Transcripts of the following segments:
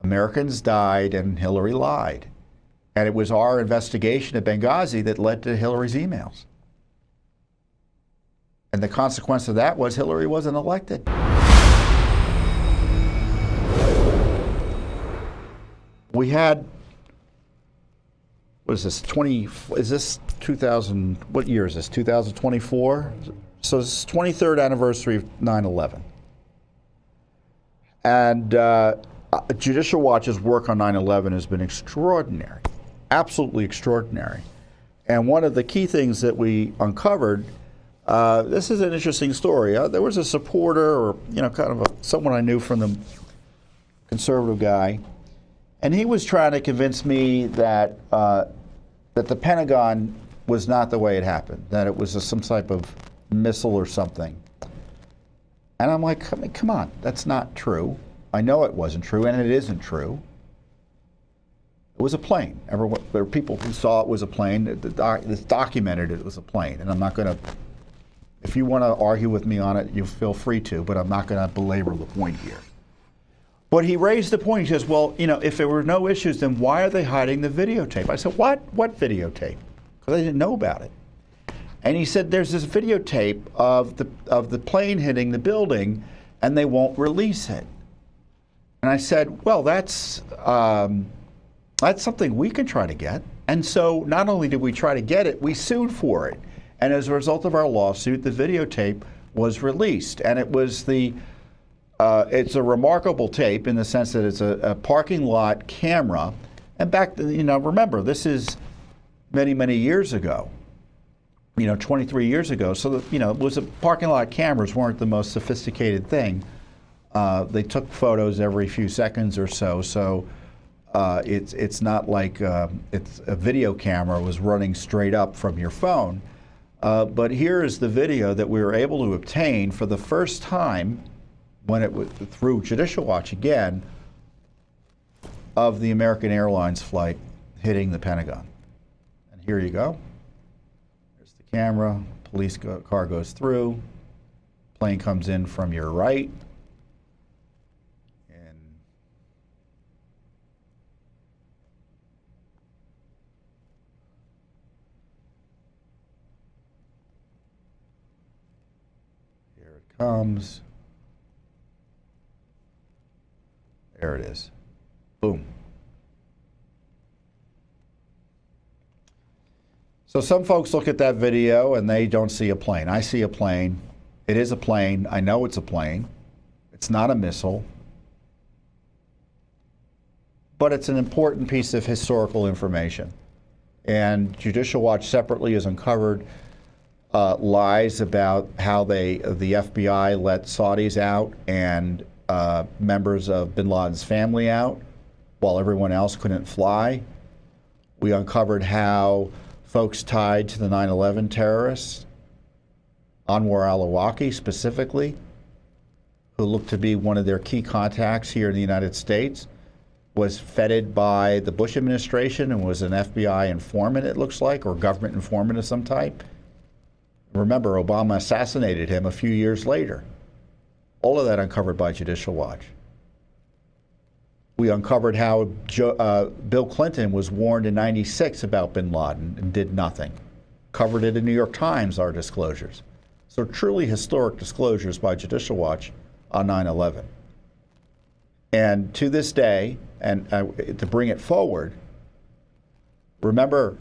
Americans died and Hillary lied. And it was our investigation at Benghazi that led to Hillary's emails. And the consequence of that was Hillary wasn't elected. We had, what is this, is this 2000, what year is this, 2024? So it's 23rd anniversary of 9/11. And Judicial Watch's work on 9/11 has been extraordinary, absolutely extraordinary. And one of the key things that we uncovered, this is an interesting story. There was a supporter, or kind of someone I knew from the conservative guy, and he was trying to convince me that that the Pentagon was not the way it happened, that it was some type of missile or something. And I'm like, come on, that's not true. I know it wasn't true, and it isn't true. It was a plane. There were people who saw it was a plane. It's documented it was a plane, and I'm not going to. If you want to argue with me on it, you feel free to, but I'm not going to belabor the point here. But he raised the point. He says, well, if there were no issues, then why are they hiding the videotape? I said, what videotape? Because I didn't know about it. And he said, there's this videotape of the plane hitting the building, and they won't release it. And I said, well, that's something we can try to get. And so not only did we try to get it, we sued for it. And as a result of our lawsuit, the videotape was released. And it was it's a remarkable tape in the sense that it's a parking lot camera. And back, remember, this is many, many years ago. 23 years ago. So, it was parking lot cameras weren't the most sophisticated thing. They took photos every few seconds or so. So it's not like it's a video camera was running straight up from your phone. But here is the video that we were able to obtain for the first time when it was through Judicial Watch again of the American Airlines flight hitting the Pentagon. And here you go. There's the camera. Police car goes through. Plane comes in from your right. And here it comes. There it is. Boom. So some folks look at that video and they don't see a plane. I see a plane. It is a plane. I know it's a plane. It's not a missile. But it's an important piece of historical information. And Judicial Watch separately has uncovered lies about how the FBI let Saudis out and members of bin Laden's family out while everyone else couldn't fly. We uncovered how folks tied to the 9/11 terrorists, Anwar al-Awlaki specifically, who looked to be one of their key contacts here in the United States, was feted by the Bush administration and was an FBI informant, it looks like, or government informant of some type. Remember, Obama assassinated him a few years later. All of that uncovered by Judicial Watch. We uncovered how Bill Clinton was warned in '96 about bin Laden and did nothing. Covered it in New York Times, our disclosures. So truly historic disclosures by Judicial Watch on 9/11. And to this day, and to bring it forward, remember,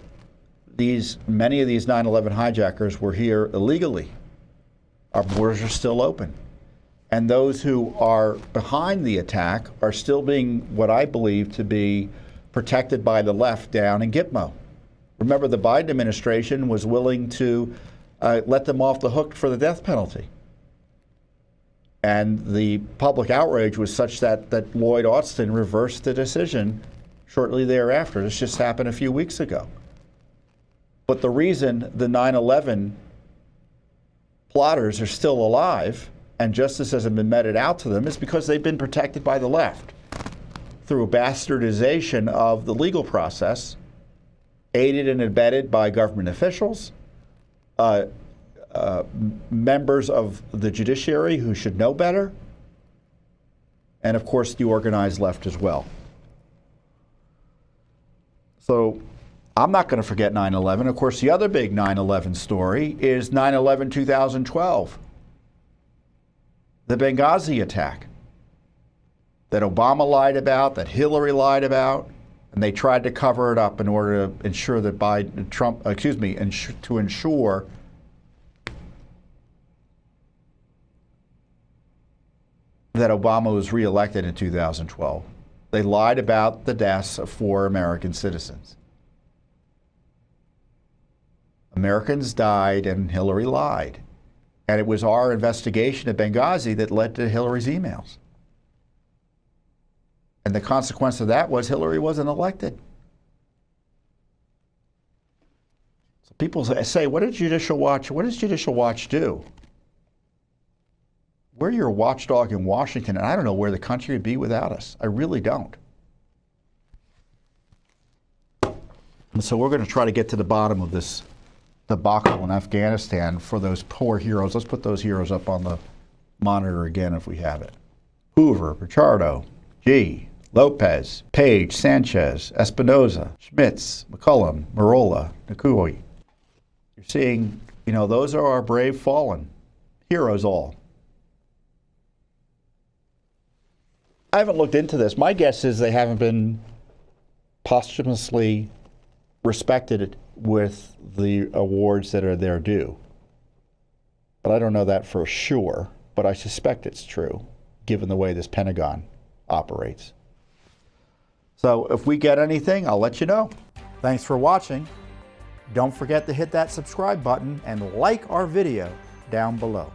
many of these 9/11 hijackers were here illegally. Our borders are still open. And those who are behind the attack are still being, what I believe to be, protected by the left down in Gitmo. Remember, the Biden administration was willing to let them off the hook for the death penalty. And the public outrage was such that Lloyd Austin reversed the decision shortly thereafter. This just happened a few weeks ago. But the reason the 9/11 plotters are still alive and justice hasn't been meted out to them is because they've been protected by the left through a bastardization of the legal process, aided and abetted by government officials, members of the judiciary who should know better, and of course the organized left as well. So I'm not going to forget 9/11. Of course, the other big 9/11 story is 9/11/2012, the Benghazi attack that Obama lied about, that Hillary lied about, and they tried to cover it up in order to ensure that to ensure that Obama was reelected in 2012. They lied about the deaths of 4 American citizens. Americans died and Hillary lied. And it was our investigation at Benghazi that led to Hillary's emails. And the consequence of that was Hillary wasn't elected. So people say, what does Judicial Watch do? We're your watchdog in Washington, and I don't know where the country would be without us. I really don't. And so we're going to try to get to the bottom of this debacle in Afghanistan for those poor heroes. Let's put those heroes up on the monitor again if we have it. Hoover, Pichardo, G, Lopez, Page, Sanchez, Espinoza, Schmitz, McCullum, Marola, Nakui. You're seeing, those are our brave fallen heroes all. I haven't looked into this. My guess is they haven't been posthumously respected with the awards that are their due. But I don't know that for sure, but I suspect it's true, given the way this Pentagon operates. So if we get anything, I'll let you know. Thanks for watching. Don't forget to hit that subscribe button and like our video down below.